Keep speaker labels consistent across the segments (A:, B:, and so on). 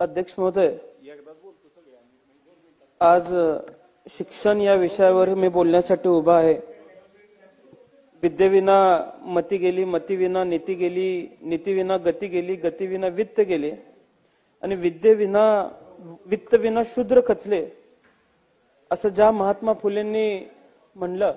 A: अध्यक्ष महोदय, आज शिक्षण या विषयावर मी बोलण्यासाठी उभा आहे। विद्येविना मती गेली, मतीविना नीती गेली, नीतीविना गती गेली, गतीविना वित्त गेले आणि विद्येविना वित्तविना शूद्र खचले, असं ज्या महात्मा फुलेंनी म्हणलं,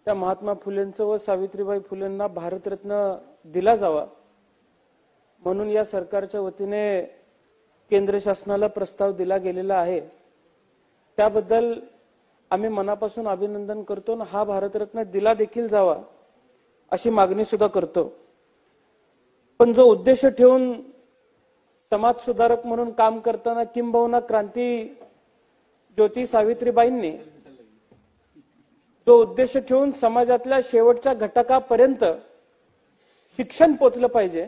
A: त्या महात्मा फुलेंचं व सावित्रीबाई फुलेंना भारतरत्न दिला जावा म्हणून या सरकारच्या वतीने केंद्र शासनाला प्रस्ताव दिला गेलेला आहे। त्याबद्दल आम्ही मनापासून अभिनंदन करतो आणि हा भारतरत्न दिला देखील जावा अशी मागणी सुद्धा करतो। पण जो उद्देश ठेवून समाज सुधारक म्हणून काम करताना किंबहुना क्रांती ज्योती सावित्रीबाईंनी जो उद्देश ठेवून समाजातल्या शेवटच्या घटकापर्यंत शिक्षण पोचलं पाहिजे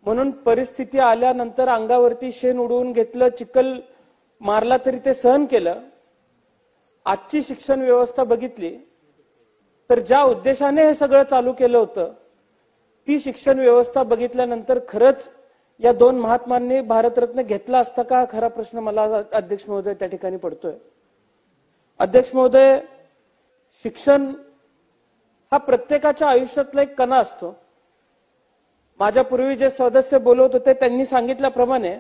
A: म्हणून परिस्थिती आल्यानंतर अंगावरती शेण उडवून घेतलं, चिखल मारला तरी ते सहन केलं। आजची शिक्षण व्यवस्था बघितली तर ज्या उद्देशाने हे सगळं चालू केलं होतं ती शिक्षण व्यवस्था बघितल्यानंतर खरंच या दोन महात्मांनी भारतरत्न घेतला असता का, खरा प्रश्न मला अध्यक्ष महोदय त्या ठिकाणी पडतोय। अध्यक्ष महोदय, शिक्षण हा प्रत्येकाच्या आयुष्यातला एक कणा असतो। माझ्या पूर्वी जे सदस्य बोलत होते त्यांनी सांगितल्याप्रमाणे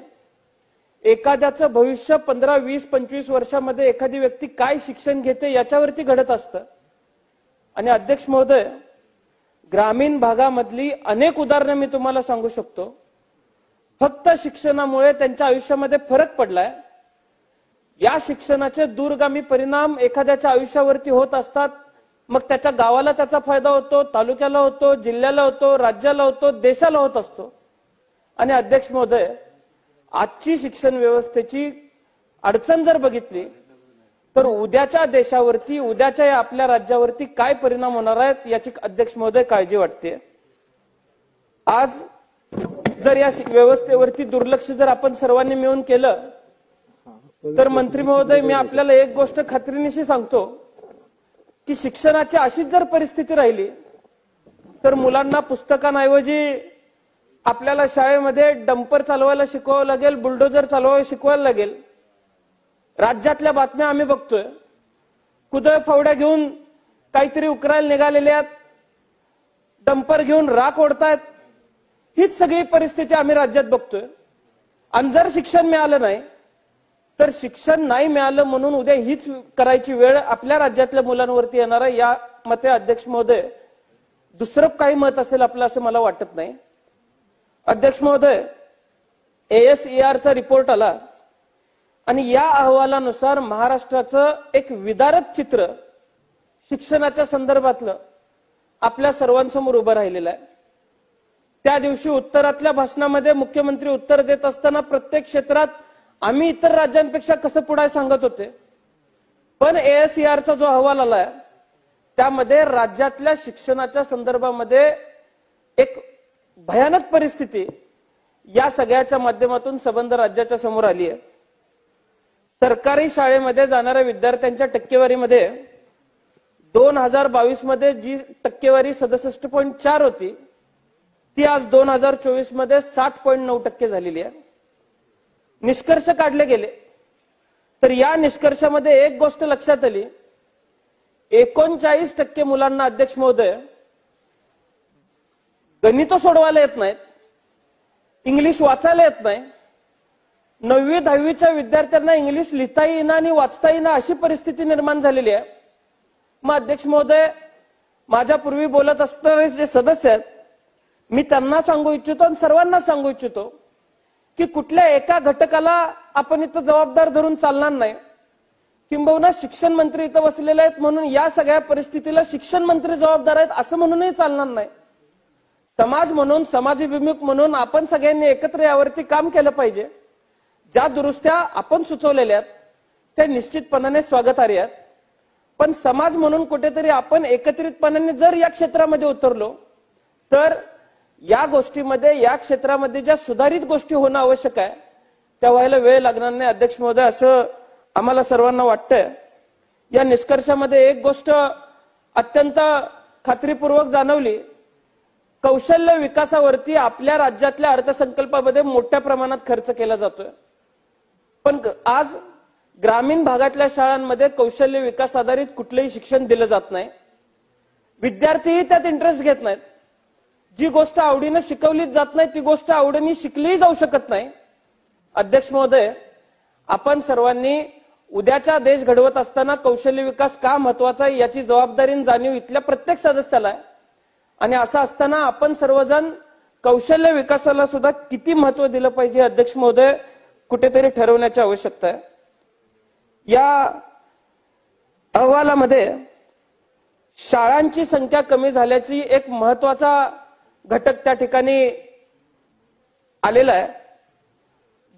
A: एखाद्याचं भविष्य 15, 20, 25 वर्षामध्ये एखादी व्यक्ती काय शिक्षण घेते याच्यावरती घडत असतं। आणि अध्यक्ष महोदय, ग्रामीण भागामधली अनेक उदाहरणं मी तुम्हाला सांगू शकतो। फक्त शिक्षणामुळे त्यांच्या आयुष्यामध्ये फरक पडलाय। या शिक्षणाचे दूरगामी परिणाम एखाद्याच्या आयुष्यावरती होत असतात, मग त्याच्या गावाला त्याचा फायदा होतो, तालुक्याला होतो, जिल्ह्याला होतो, राज्याला होतो, देशाला होत असतो। आणि अध्यक्ष महोदय, आजची शिक्षण व्यवस्थेची अडचण जर बघितली तर उद्याच्या देशावरती, उद्याच्या आपल्या राज्यावरती काय परिणाम होणार आहेत याची अध्यक्ष महोदय काळजी वाटते। आज जर या व्यवस्थेवरती दुर्लक्ष जर आपण सर्वांनी मिळून केलं तर मंत्री महोदय, मी आपल्याला एक गोष्ट खात्रीनिशी सांगतो की शिक्षणाची अशीच जर परिस्थिती राहिली तर मुलांना पुस्तकांऐवजी आपल्याला शाळेमध्ये डंपर चालवायला शिकवावं लागेल, बुलडोजर चालवायला शिकवायला लागेल। राज्यातल्या बातम्या आम्ही बघतोय, कुदळ फावड्या घेऊन काहीतरी उकरायला निघालेले आहेत, डंपर घेऊन राख ओढतायत। हीच सगळी परिस्थिती आम्ही राज्यात बघतोय। आणि जर शिक्षण मिळालं नाही तर शिक्षण नाही मिळालं म्हणून उद्या हीच करायची वेळ आपल्या राज्यातल्या मुलांवरती येणार आहे। या मते अध्यक्ष महोदय दुसरं काही मत असेल आपलं असं मला वाटत नाही। अध्यक्ष महोदय, ASER चा रिपोर्ट आला आणि या अहवालानुसार महाराष्ट्राचं एक विदारक चित्र शिक्षणाच्या संदर्भातलं आपल्या सर्वांसमोर उभं राहिलेलं आहे। त्या दिवशी उत्तरातल्या भाषणामध्ये मुख्यमंत्री उत्तर देत असताना प्रत्येक क्षेत्रात आम्ही इतर राज्यांपेक्षा कसं पुढे सांगत होते, पण ASER चा जो अहवाल आलाय त्यामध्ये राज्यातल्या शिक्षणाच्या संदर्भामध्ये एक भयानक परिस्थिती या सगळ्याच्या माध्यमातून संबंध राज्याच्या समोर आली आहे। सरकारी शाळेमध्ये जाणाऱ्या विद्यार्थ्यांच्या टक्केवारीमध्ये 2022 मध्ये जी टक्केवारी 67.4 होती ती आज 2024 मध्ये 60.9% झालेली आहे। निष्कर्ष काढले गेले तर या निष्कर्षामध्ये एक गोष्ट लक्षात आली, 39% मुलांना अध्यक्ष महोदय गणित सोडवायला येत नाहीत, इंग्लिश वाचायला येत नाही। 9वी 10वीच्या विद्यार्थ्यांना इंग्लिश लिहिता येईना आणि वाचता येईना अशी परिस्थिती निर्माण झालेली आहे। मग अध्यक्ष महोदय, माझ्या पूर्वी बोलत असणारे जे सदस्य आहेत मी त्यांना सांगू इच्छितो आणि सर्वांना सांगू इच्छितो की कुठल्या एका घटकाला आपण इथं जबाबदार धरून चालणार नाही। किंबहुना शिक्षण मंत्री इथं बसलेले आहेत म्हणून या सगळ्या परिस्थितीला शिक्षण मंत्री जबाबदार आहेत असं म्हणूनही चालणार नाही। समाज म्हणून, समाजाभिमुख म्हणून आपण सगळ्यांनी एकत्र यावरती काम केलं पाहिजे। ज्या दुरुस्त्या आपण सुचवलेल्या आहेत त्या निश्चितपणाने स्वागतार्ह आहेत, पण समाज म्हणून कुठेतरी आपण एकत्रितपणाने जर या क्षेत्रामध्ये उतरलो तर या गोष्टीमध्ये, या क्षेत्रामध्ये ज्या सुधारित गोष्टी होणं आवश्यक आहे त्या व्हायला वेळ लागणार नाही अध्यक्ष महोदय, असं आम्हाला सर्वांना वाटतंय। या निष्कर्षामध्ये एक गोष्ट अत्यंत खात्रीपूर्वक जाणवली कौशल्य विकासावरती आपल्या राज्यातल्या अर्थसंकल्पामध्ये मोठ्या प्रमाणात खर्च केला जातोय, पण आज ग्रामीण भागातल्या शाळांमध्ये कौशल्य विकास आधारित कुठलंही शिक्षण दिलं जात नाही. विद्यार्थीही त्यात इंटरेस्ट घेत नाहीत. जी गोष्ट आवडीनं शिकवलीच जात नाही ती गोष्ट आवडीने शिकलीही जाऊ शकत नाही. अध्यक्ष महोदय, आपण सर्वांनी उद्याचा देश घडवत असताना कौशल्य विकास का महत्वाचा आहे याची जबाबदारी आणि जाणीव इथल्या प्रत्येक सदस्याला आहे. आणि असं असताना आपण सर्वजण कौशल्य विकासाला सुद्धा किती महत्व दिलं पाहिजे अध्यक्ष महोदय कुठेतरी ठरवण्याची आवश्यकता आहे. या अहवालामध्ये शाळांची संख्या कमी झाल्याची एक महत्वाचा घटक त्या ठिकाणी आलेला आहे.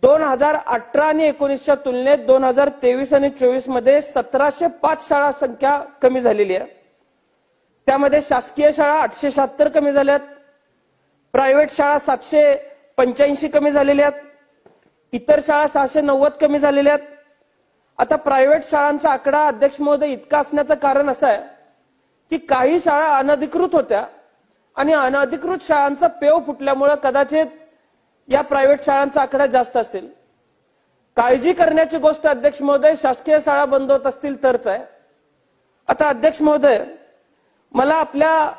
A: 2018 आणि 19च्या तुलनेत 2023 आणि 24 मध्ये 1705 शाळा संख्या कमी झालेली आहे. त्यामध्ये शासकीय शाळा 876 कमी झाल्यात, प्रायव्हेट शाळा 785 कमी झालेल्या आहेत, इतर शाळा 690 कमी झालेल्या आहेत. आता प्रायव्हेट शाळांचा आकडा अध्यक्ष महोदय इतका असण्याचं कारण असं आहे की काही शाळा अनधिकृत होत्या आणि अनधिकृत शाळांचा पेव फुटल्यामुळे कदाचित या प्रायव्हेट शाळांचा आकडा जास्त असेल. काळजी करण्याची गोष्ट अध्यक्ष महोदय शासकीय शाळा बंद होत असतील तरच आहे. आता अध्यक्ष महोदय, मला आपल्या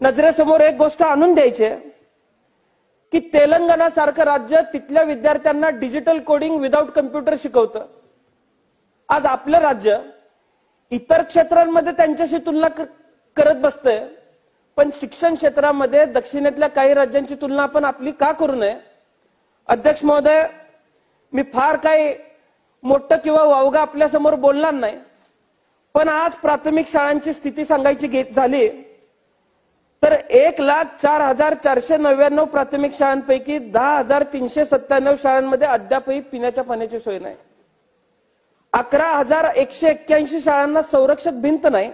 A: नजरेसमोर एक गोष्ट आणून द्यायची आहे की तेलंगणा सारखं राज्य तिथल्या विद्यार्थ्यांना डिजिटल कोडिंग विदाउट कम्प्युटर शिकवतं. आज आपलं राज्य इतर क्षेत्रांमध्ये त्यांच्याशी तुलना करत बसतंय, पण शिक्षण क्षेत्रामध्ये दक्षिणेतल्या काही राज्यांची तुलना आपण आपली का करू नये? अध्यक्ष महोदय, मी फार काही मोठं किंवा वावगा आपल्या समोर बोलणार नाही, पण आज प्राथमिक शाळांची स्थिती सांगायची झाली तर 1,04,499 प्राथमिक शाळांपैकी 10,397 शाळांमध्ये अद्यापही पिण्याच्या पाण्याची सोय नाही. 11,181 शाळांना संरक्षक भिंत नाही.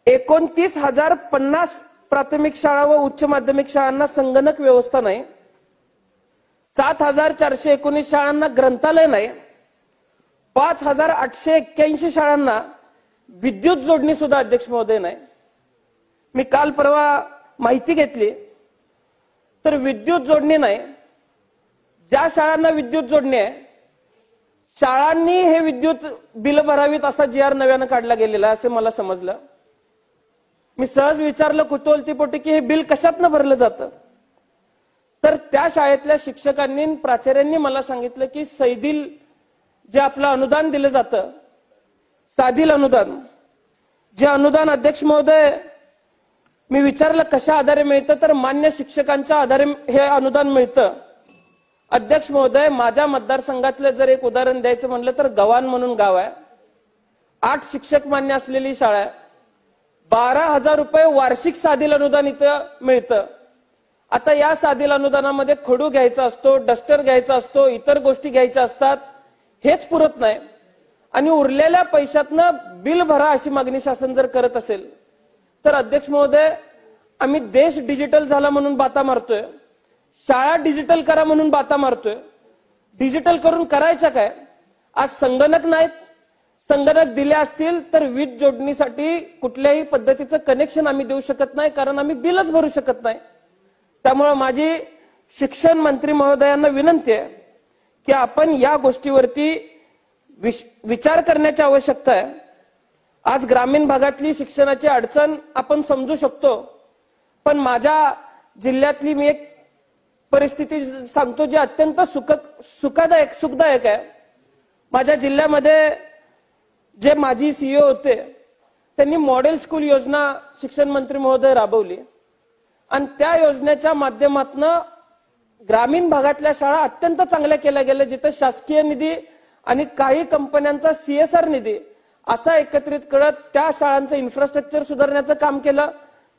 A: 29,050 प्राथमिक शाळा व उच्च माध्यमिक शाळांना संगणक व्यवस्था नाही. 7,419 शाळांना ग्रंथालय नाही. 5,881 शाळांना विद्युत जोडणी सुद्धा अध्यक्ष महोदय नाही. मी काल परवा माहिती घेतली तर विद्युत जोडणी नाही. ज्या शाळांना विद्युत जोडणी आहे शाळांनी हे विद्युत बिल भरावीत असा GR नव्यानं काढला गेलेला असे मला समजलं. मी सहज विचारलं कुतूहलतेपोटी की हे बिल कशातनं भरलं जातं, तर त्या शाळेतल्या शिक्षकांनी प्राचार्यांनी मला सांगितलं की सैदिल जे आपलं अनुदान दिलं जातं, साधील अनुदान, जे अनुदान अध्यक्ष महोदय मी विचारलं कशा आधारे मिळतं तर मान्य शिक्षकांच्या आधारे हे अनुदान मिळतं. अध्यक्ष महोदय, माझ्या मतदारसंघातलं जर एक उदाहरण द्यायचं म्हणलं तर गव्हाण म्हणून गाव आहे. 8 शिक्षक मान्य असलेली शाळा आहे. 12,000 रुपये वार्षिक साधील अनुदान इथं मिळतं. आता या साधील अनुदानामध्ये खडू घ्यायचा असतो, डस्टर घ्यायचा असतो, इतर गोष्टी घ्यायच्या असतात, हेच पुरत नाही आणि उरलेल्या पैशातनं बिल भरा अशी मागणी शासन जर करत असेल तर अध्यक्ष महोदय, आम्ही देश डिजिटल झाला म्हणून बाता मारतोय, शाळा डिजिटल करा म्हणून बाता मारतोय. डिजिटल करून करायच्या काय? आज संगणक नाहीत. संगणक दिले असतील तर वीज जोडणीसाठी कुठल्याही पद्धतीचं कनेक्शन आम्ही देऊ शकत नाही, कारण आम्ही बिलच भरू शकत नाही. त्यामुळे माझी शिक्षण मंत्री महोदयांना विनंती आहे की आपण या गोष्टीवरती विचार करण्याची आवश्यकता आहे. आज ग्रामीण भागातली शिक्षणाची अडचण आपण समजू शकतो, पण माझ्या जिल्ह्यातली मी एक परिस्थिती सांगतो जी अत्यंत सुखदायक आहे. माझ्या जिल्ह्यामध्ये जे माजी CEO होते त्यांनी मॉडेल स्कूल योजना शिक्षण मंत्री महोदय राबवली आणि त्या योजनेच्या माध्यमातून ग्रामीण भागातल्या शाळा अत्यंत चांगल्या केल्या गेल्या, जिथे शासकीय निधी आणि काही कंपन्यांचा CSR निधी असा एकत्रित करत त्या शाळांचं इन्फ्रास्ट्रक्चर सुधारण्याचं काम केलं,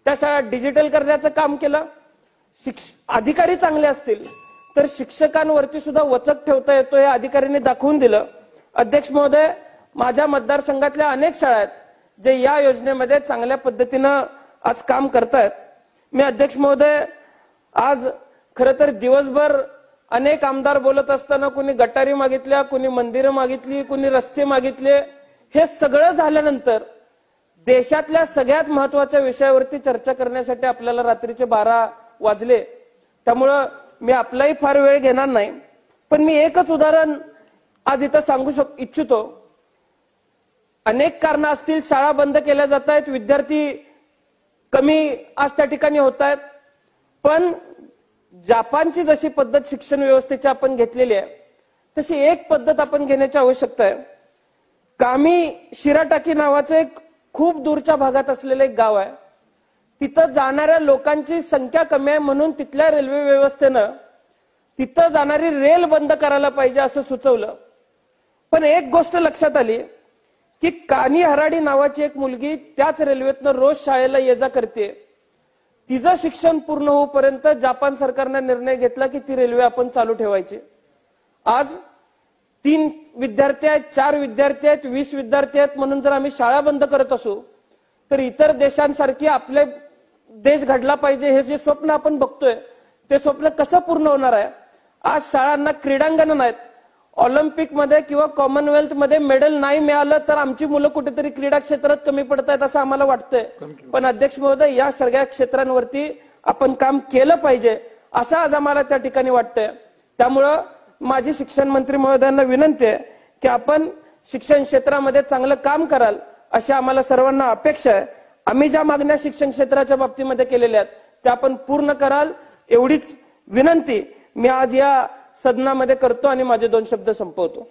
A: त्या शाळा डिजिटल करण्याचं काम केलं. अधिकारी चांगले असतील तर शिक्षकांवरती सुद्धा वचक ठेवता येतो हे अधिकाऱ्यांनी दाखवून दिलं. अध्यक्ष महोदय, माझ्या मतदारसंघातल्या अनेक शाळा आहेत जे या योजनेमध्ये चांगल्या पद्धतीनं आज काम करतायत. मी अध्यक्ष महोदय, आज खरं तर दिवसभर अनेक आमदार बोलत असताना कुणी गटारी मागितल्या, कुणी मंदिरं मागितली, कुणी रस्ते मागितले. हे सगळं झाल्यानंतर देशातल्या सगळ्यात महत्वाच्या विषयावरती चर्चा करण्यासाठी आपल्याला रात्रीचे 12 वाजले. त्यामुळं मी आपलाही फार वेळ घेणार नाही, पण मी एकच उदाहरण आज इथं सांगू इच्छितो. अनेक कारणं असतील, शाळा बंद केल्या जात आहेत, विद्यार्थी कमी आज त्या ठिकाणी होत आहेत, पण जपानची जशी पद्धत शिक्षण व्यवस्थेची आपण घेतलेली आहे तशी एक पद्धत आपण घेण्याची आवश्यकता आहे. कामी शिराटाकी नावाचं एक खूप दूरच्या भागात असलेलं एक गाव आहे. तिथं जाणाऱ्या लोकांची संख्या कमी आहे म्हणून तिथल्या रेल्वे व्यवस्थेनं तिथं जाणारी रेल बंद करायला पाहिजे असं सुचवलं. पण एक गोष्ट लक्षात आली की कानी हराडी नावाची एक मुलगी त्याच रेल्वेतनं रोज शाळेला ये जा करते. तिचं शिक्षण पूर्ण होईपर्यंत जपान सरकारनं निर्णय घेतला की ती रेल्वे आपण चालू ठेवायची. आज 3 विद्यार्थी आहेत, 4 विद्यार्थी आहेत, 20 विद्यार्थी आहेत म्हणून जर आम्ही शाळा बंद करत असू तर इतर देशांसारखी आपले देश घडला पाहिजे हे जे स्वप्न आपण बघतोय ते स्वप्न कसं पूर्ण होणार आहे? आज शाळांना क्रीडांगण नाहीत, ऑलिम्पिकमध्ये किंवा कॉमनवेल्थ मध्ये मेडल नाही मिळालं तर आमची मुलं कुठेतरी क्रीडा क्षेत्रात कमी पडत आहेत असं आम्हाला वाटतंय. पण अध्यक्ष महोदय, या सगळ्या क्षेत्रांवरती आपण काम केलं पाहिजे असं आज आम्हाला त्या ठिकाणी वाटतंय. त्यामुळं माझी शिक्षण मंत्री महोदयांना विनंती आहे की आपण शिक्षण क्षेत्रामध्ये चांगलं काम कराल अशी आम्हाला सर्वांना अपेक्षा आहे. आम्ही ज्या मागण्या शिक्षण क्षेत्राच्या बाबतीमध्ये केलेल्या आहेत त्या आपण पूर्ण कराल एवढीच विनंती मी आज या सदनामध्ये करतो आणि माझे 2 शब्द संपवतो.